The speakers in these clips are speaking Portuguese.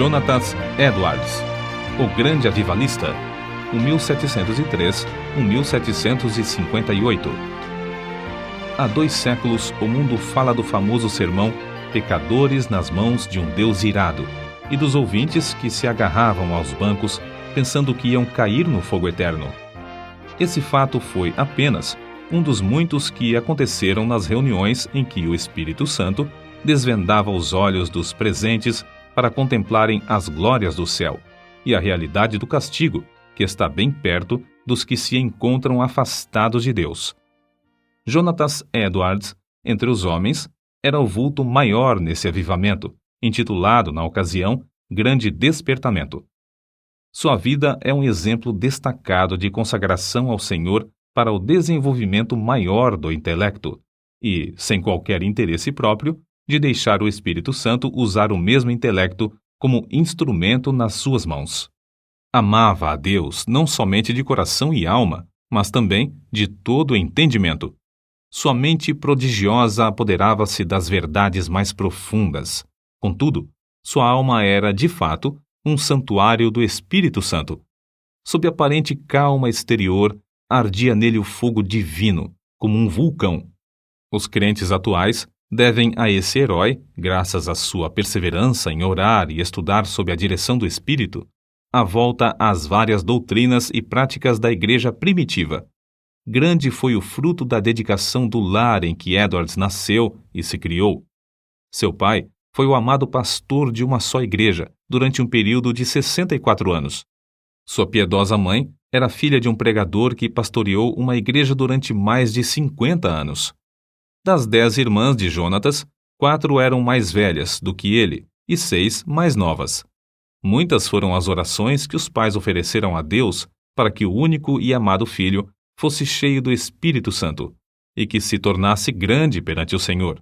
Jonathan Edwards, o grande avivalista, 1703-1758. Há 2 séculos, o mundo fala do famoso sermão Pecadores nas mãos de um Deus irado, e dos ouvintes que se agarravam aos bancos pensando que iam cair no fogo eterno. Esse fato foi apenas um dos muitos que aconteceram nas reuniões em que o Espírito Santo desvendava os olhos dos presentes para contemplarem as glórias do céu e a realidade do castigo, que está bem perto dos que se encontram afastados de Deus. Jonathan Edwards, entre os homens, era o vulto maior nesse avivamento, intitulado, na ocasião, Grande Despertamento. Sua vida é um exemplo destacado de consagração ao Senhor para o desenvolvimento maior do intelecto e, sem qualquer interesse próprio, de deixar o Espírito Santo usar o mesmo intelecto como instrumento nas suas mãos. Amava a Deus não somente de coração e alma, mas também de todo o entendimento. Sua mente prodigiosa apoderava-se das verdades mais profundas. Contudo, sua alma era, de fato, um santuário do Espírito Santo. Sob aparente calma exterior, ardia nele o fogo divino, como um vulcão. Os crentes atuais devem a esse herói, graças à sua perseverança em orar e estudar sob a direção do Espírito, a volta às várias doutrinas e práticas da igreja primitiva. Grande foi o fruto da dedicação do lar em que Edwards nasceu e se criou. Seu pai foi o amado pastor de uma só igreja durante um período de 64 anos. Sua piedosa mãe era filha de um pregador que pastoreou uma igreja durante mais de 50 anos. Das 10 irmãs de Jonatas, 4 eram mais velhas do que ele e 6 mais novas. Muitas foram as orações que os pais ofereceram a Deus para que o único e amado filho fosse cheio do Espírito Santo e que se tornasse grande perante o Senhor.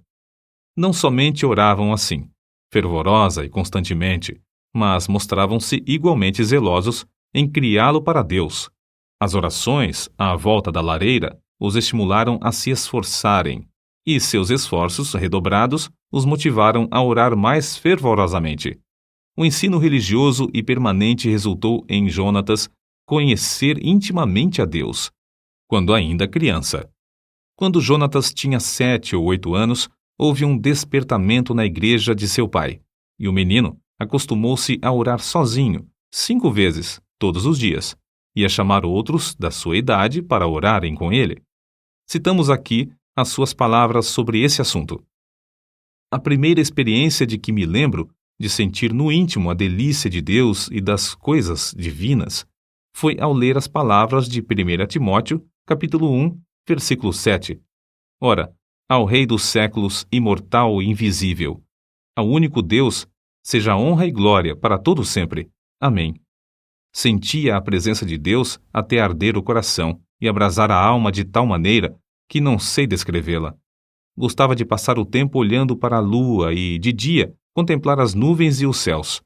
Não somente oravam assim, fervorosa e constantemente, mas mostravam-se igualmente zelosos em criá-lo para Deus. As orações, à volta da lareira, os estimularam a se esforçarem, e seus esforços redobrados os motivaram a orar mais fervorosamente. O ensino religioso e permanente resultou em Jonatas conhecer intimamente a Deus, quando ainda criança. Quando Jonatas tinha 7 ou 8 anos, houve um despertamento na igreja de seu pai, e o menino acostumou-se a orar sozinho, 5 vezes, todos os dias, e a chamar outros da sua idade para orarem com ele. Citamos aqui as suas palavras sobre esse assunto. A primeira experiência de que me lembro, de sentir no íntimo a delícia de Deus e das coisas divinas, foi ao ler as palavras de 1 Timóteo, capítulo 1, versículo 7. Ora, ao Rei dos séculos, imortal e invisível, ao único Deus, seja honra e glória para todo sempre. Amém. Sentia a presença de Deus até arder o coração e abrasar a alma de tal maneira que não sei descrevê-la. Gostava de passar o tempo olhando para a lua e, de dia, contemplar as nuvens e os céus.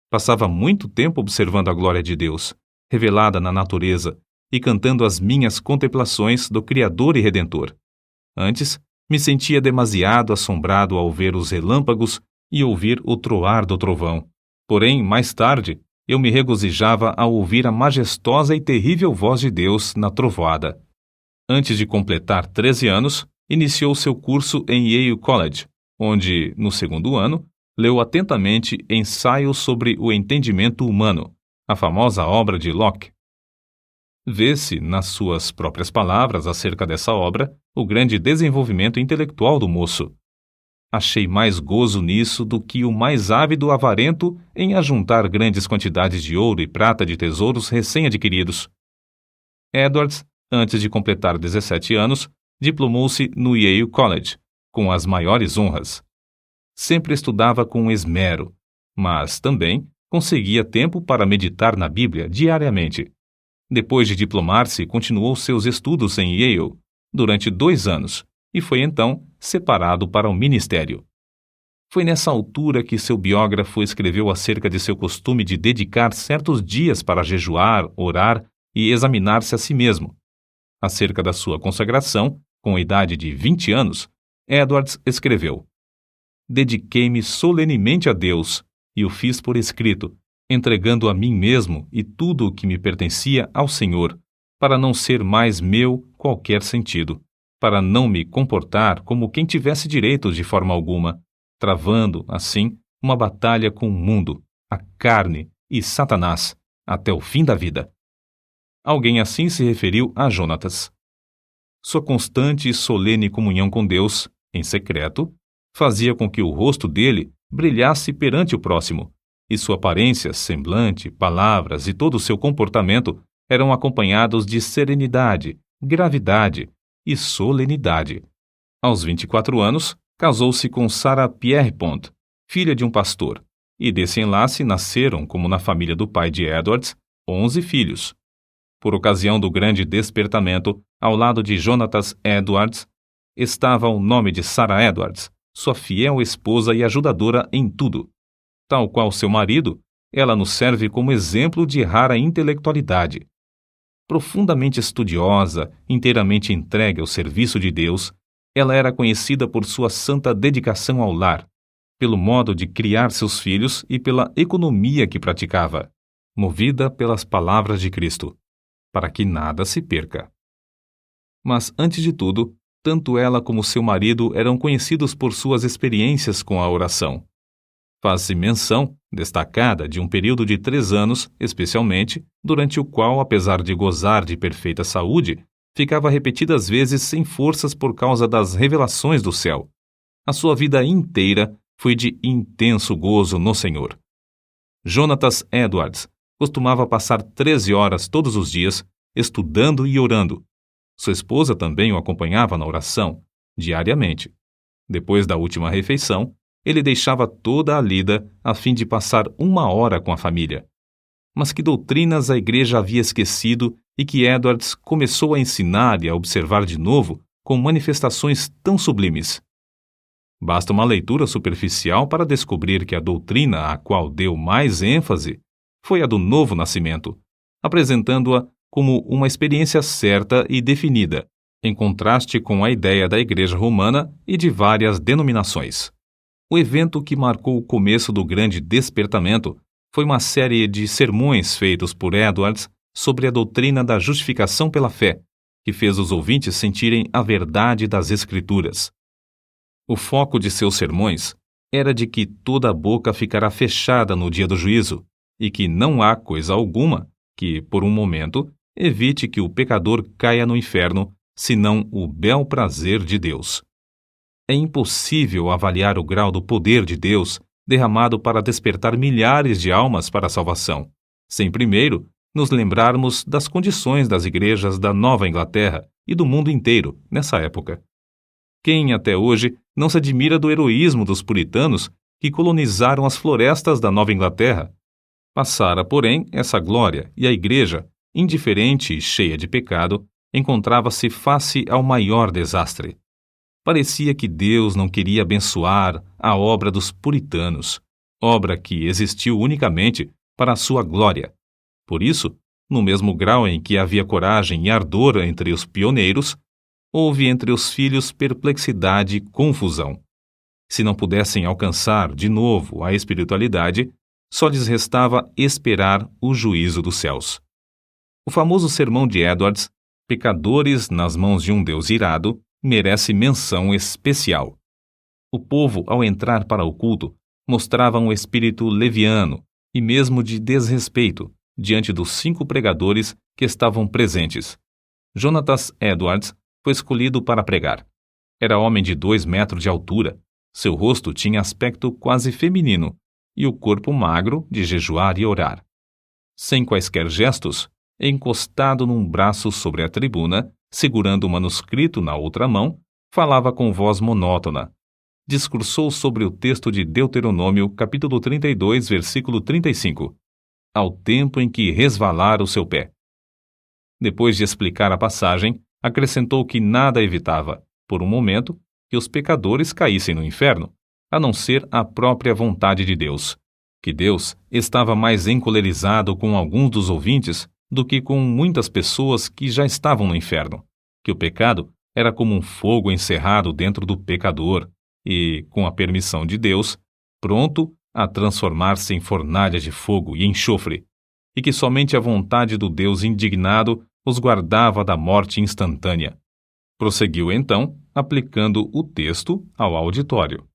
Passava muito tempo observando a glória de Deus, revelada na natureza, e cantando as minhas contemplações do Criador e Redentor. Antes, me sentia demasiado assombrado ao ver os relâmpagos e ouvir o troar do trovão. Porém, mais tarde, eu me regozijava ao ouvir a majestosa e terrível voz de Deus na trovoada. Antes de completar 13 anos, iniciou seu curso em Yale College, onde, no 2º ano, leu atentamente Ensaios sobre o Entendimento Humano, a famosa obra de Locke. Vê-se, nas suas próprias palavras acerca dessa obra, o grande desenvolvimento intelectual do moço. Achei mais gozo nisso do que o mais ávido avarento em ajuntar grandes quantidades de ouro e prata de tesouros recém-adquiridos. Edwards, antes de completar 17 anos, diplomou-se no Yale College, com as maiores honras. Sempre estudava com esmero, mas também conseguia tempo para meditar na Bíblia diariamente. Depois de diplomar-se, continuou seus estudos em Yale durante 2 anos e foi então separado para o ministério. Foi nessa altura que seu biógrafo escreveu acerca de seu costume de dedicar certos dias para jejuar, orar e examinar-se a si mesmo. Acerca da sua consagração, com a idade de 20 anos, Edwards escreveu: Dediquei-me solenemente a Deus, e o fiz por escrito, entregando a mim mesmo e tudo o que me pertencia ao Senhor, para não ser mais meu qualquer sentido, para não me comportar como quem tivesse direitos de forma alguma, travando, assim, uma batalha com o mundo, a carne e Satanás, até o fim da vida. Alguém assim se referiu a Jonatas. Sua constante e solene comunhão com Deus, em secreto, fazia com que o rosto dele brilhasse perante o próximo, e sua aparência, semblante, palavras e todo o seu comportamento eram acompanhados de serenidade, gravidade e solenidade. Aos 24 anos, casou-se com Sarah Pierrepont, filha de um pastor, e desse enlace nasceram, como na família do pai de Edwards, 11 filhos. Por ocasião do grande despertamento, ao lado de Jonatas Edwards, estava o nome de Sarah Edwards, sua fiel esposa e ajudadora em tudo. Tal qual seu marido, ela nos serve como exemplo de rara intelectualidade. Profundamente estudiosa, inteiramente entregue ao serviço de Deus, ela era conhecida por sua santa dedicação ao lar, pelo modo de criar seus filhos e pela economia que praticava, movida pelas palavras de Cristo, para que nada se perca. Mas, antes de tudo, tanto ela como seu marido eram conhecidos por suas experiências com a oração. Faz-se menção, destacada, de um período de 3 anos, especialmente, durante o qual, apesar de gozar de perfeita saúde, ficava repetidas vezes sem forças por causa das revelações do céu. A sua vida inteira foi de intenso gozo no Senhor. Jonatas Edwards costumava passar 13 horas todos os dias estudando e orando. Sua esposa também o acompanhava na oração, diariamente. Depois da última refeição, ele deixava toda a lida a fim de passar 1 hora com a família. Mas que doutrinas a igreja havia esquecido e que Edwards começou a ensinar e a observar de novo com manifestações tão sublimes? Basta uma leitura superficial para descobrir que a doutrina a qual deu mais ênfase foi a do novo nascimento, apresentando-a como uma experiência certa e definida, em contraste com a ideia da Igreja Romana e de várias denominações. O evento que marcou o começo do grande despertamento foi uma série de sermões feitos por Edwards sobre a doutrina da justificação pela fé, que fez os ouvintes sentirem a verdade das Escrituras. O foco de seus sermões era de que toda a boca ficará fechada no dia do juízo e que não há coisa alguma que, por um momento, evite que o pecador caia no inferno, senão o bel prazer de Deus. É impossível avaliar o grau do poder de Deus derramado para despertar milhares de almas para a salvação, sem primeiro nos lembrarmos das condições das igrejas da Nova Inglaterra e do mundo inteiro nessa época. Quem até hoje não se admira do heroísmo dos puritanos que colonizaram as florestas da Nova Inglaterra? Passara, porém, essa glória e a igreja, indiferente e cheia de pecado, encontrava-se face ao maior desastre. Parecia que Deus não queria abençoar a obra dos puritanos, obra que existiu unicamente para a sua glória. Por isso, no mesmo grau em que havia coragem e ardor entre os pioneiros, houve entre os filhos perplexidade e confusão. Se não pudessem alcançar, de novo, a espiritualidade, só lhes restava esperar o juízo dos céus. O famoso sermão de Edwards, Pecadores nas mãos de um Deus irado, merece menção especial. O povo, ao entrar para o culto, mostrava um espírito leviano e mesmo de desrespeito diante dos 5 pregadores que estavam presentes. Jonatas Edwards foi escolhido para pregar. Era homem de 2 metros de altura, seu rosto tinha aspecto quase feminino e o corpo magro de jejuar e orar. Sem quaisquer gestos, encostado num braço sobre a tribuna, segurando o manuscrito na outra mão, falava com voz monótona. Discursou sobre o texto de Deuteronômio, capítulo 32, versículo 35, ao tempo em que resvalara o seu pé. Depois de explicar a passagem, acrescentou que nada evitava, por um momento, que os pecadores caíssem no inferno, a não ser a própria vontade de Deus, que Deus estava mais encolerizado com alguns dos ouvintes do que com muitas pessoas que já estavam no inferno, que o pecado era como um fogo encerrado dentro do pecador e, com a permissão de Deus, pronto a transformar-se em fornalhas de fogo e enxofre, e que somente a vontade do Deus indignado os guardava da morte instantânea. Prosseguiu então, aplicando o texto ao auditório.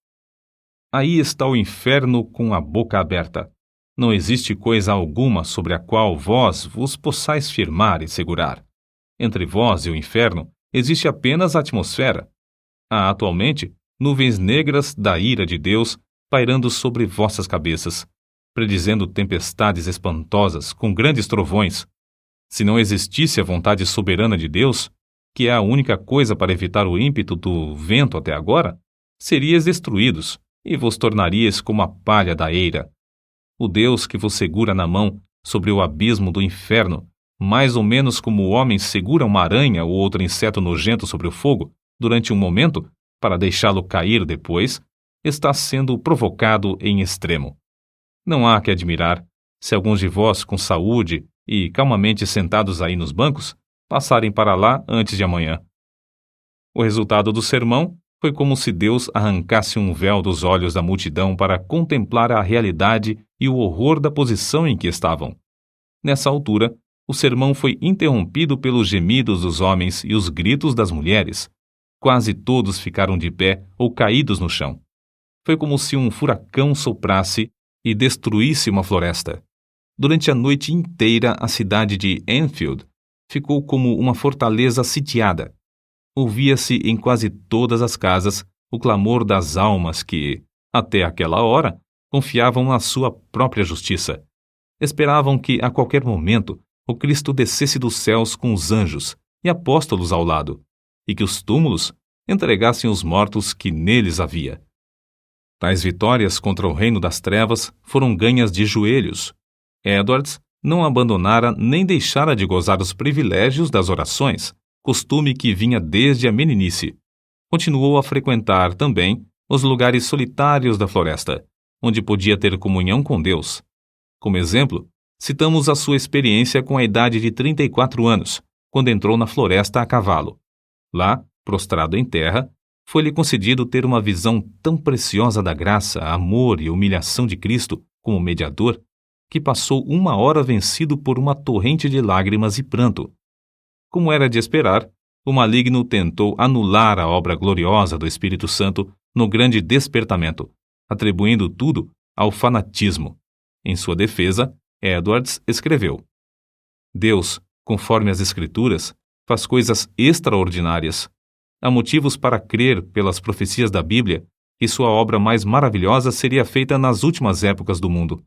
Aí está o inferno com a boca aberta. Não existe coisa alguma sobre a qual vós vos possais firmar e segurar. Entre vós e o inferno existe apenas a atmosfera. Há atualmente nuvens negras da ira de Deus pairando sobre vossas cabeças, predizendo tempestades espantosas com grandes trovões. Se não existisse a vontade soberana de Deus, que é a única coisa para evitar o ímpeto do vento até agora, seríeis destruídos e vos tornaríeis como a palha da eira. O Deus que vos segura na mão sobre o abismo do inferno, mais ou menos como o homem segura uma aranha ou outro inseto nojento sobre o fogo durante um momento, para deixá-lo cair depois, está sendo provocado em extremo. Não há que admirar se alguns de vós com saúde e calmamente sentados aí nos bancos passarem para lá antes de amanhã. O resultado do sermão foi como se Deus arrancasse um véu dos olhos da multidão para contemplar a realidade e o horror da posição em que estavam. Nessa altura, o sermão foi interrompido pelos gemidos dos homens e os gritos das mulheres. Quase todos ficaram de pé ou caídos no chão. Foi como se um furacão soprasse e destruísse uma floresta. Durante a noite inteira, a cidade de Enfield ficou como uma fortaleza sitiada. Ouvia-se em quase todas as casas o clamor das almas que, até aquela hora, confiavam na sua própria justiça. Esperavam que, a qualquer momento, o Cristo descesse dos céus com os anjos e apóstolos ao lado, e que os túmulos entregassem os mortos que neles havia. Tais vitórias contra o reino das trevas foram ganhas de joelhos. Edwards não abandonara nem deixara de gozar os privilégios das orações, costume que vinha desde a meninice. Continuou a frequentar também os lugares solitários da floresta, onde podia ter comunhão com Deus. Como exemplo, citamos a sua experiência com a idade de 34 anos, quando entrou na floresta a cavalo. Lá, prostrado em terra, foi-lhe concedido ter uma visão tão preciosa da graça, amor e humilhação de Cristo como mediador, que passou 1 hora vencido por uma torrente de lágrimas e pranto. Como era de esperar, o maligno tentou anular a obra gloriosa do Espírito Santo no grande despertamento, atribuindo tudo ao fanatismo. Em sua defesa, Edwards escreveu: Deus, conforme as Escrituras, faz coisas extraordinárias. Há motivos para crer, pelas profecias da Bíblia, que sua obra mais maravilhosa seria feita nas últimas épocas do mundo.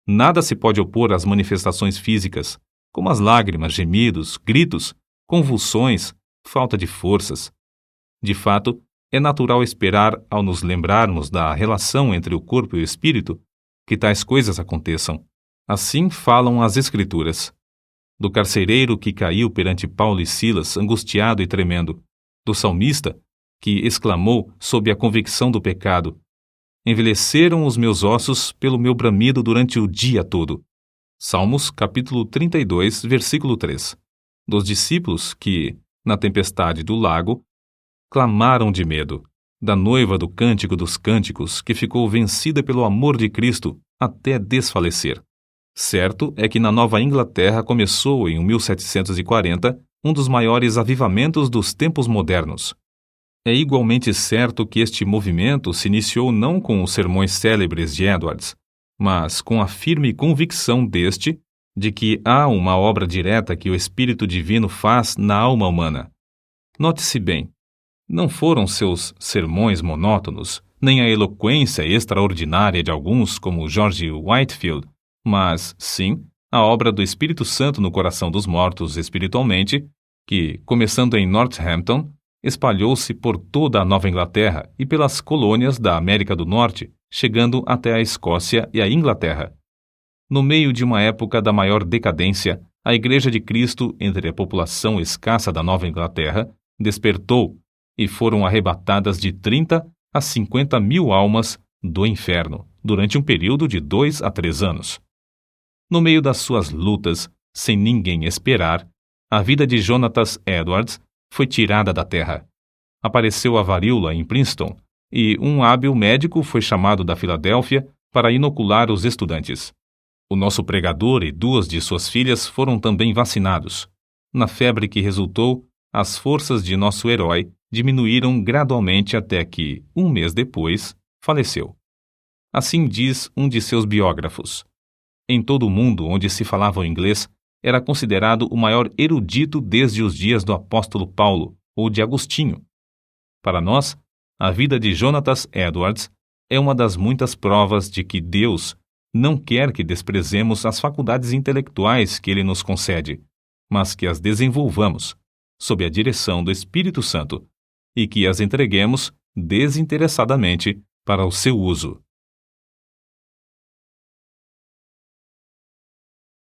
Nada se pode opor às manifestações físicas, como as lágrimas, gemidos, gritos, convulsões, falta de forças. De fato, é natural esperar, ao nos lembrarmos da relação entre o corpo e o espírito, que tais coisas aconteçam. Assim falam as Escrituras. Do carcereiro que caiu perante Paulo e Silas, angustiado e tremendo, do salmista, que exclamou sob a convicção do pecado: envelheceram os meus ossos pelo meu bramido durante o dia todo. Salmos, capítulo 32, versículo 3. Dos discípulos que, na tempestade do lago, clamaram de medo, da noiva do Cântico dos Cânticos, que ficou vencida pelo amor de Cristo até desfalecer. Certo é que na Nova Inglaterra começou, em 1740, um dos maiores avivamentos dos tempos modernos. É igualmente certo que este movimento se iniciou não com os sermões célebres de Edwards, mas com a firme convicção deste de que há uma obra direta que o Espírito Divino faz na alma humana. Note-se bem, não foram seus sermões monótonos, nem a eloquência extraordinária de alguns como George Whitefield, mas, sim, a obra do Espírito Santo no coração dos mortos espiritualmente, que, começando em Northampton, espalhou-se por toda a Nova Inglaterra e pelas colônias da América do Norte, chegando até a Escócia e a Inglaterra. No meio de uma época da maior decadência, a Igreja de Cristo, entre a população escassa da Nova Inglaterra, despertou e foram arrebatadas de 30 a 50 mil almas do inferno, durante um período de 2 a 3 anos. No meio das suas lutas, sem ninguém esperar, a vida de Jonathan Edwards foi tirada da terra. Apareceu a varíola em Princeton, e um hábil médico foi chamado da Filadélfia para inocular os estudantes. O nosso pregador e 2 de suas filhas foram também vacinados. Na febre que resultou, as forças de nosso herói diminuíram gradualmente até que, 1 mês depois, faleceu. Assim diz um de seus biógrafos. Em todo o mundo onde se falava o inglês, era considerado o maior erudito desde os dias do apóstolo Paulo ou de Agostinho. Para nós, a vida de Jonatas Edwards é uma das muitas provas de que Deus não quer que desprezemos as faculdades intelectuais que Ele nos concede, mas que as desenvolvamos, sob a direção do Espírito Santo, e que as entreguemos desinteressadamente para o seu uso.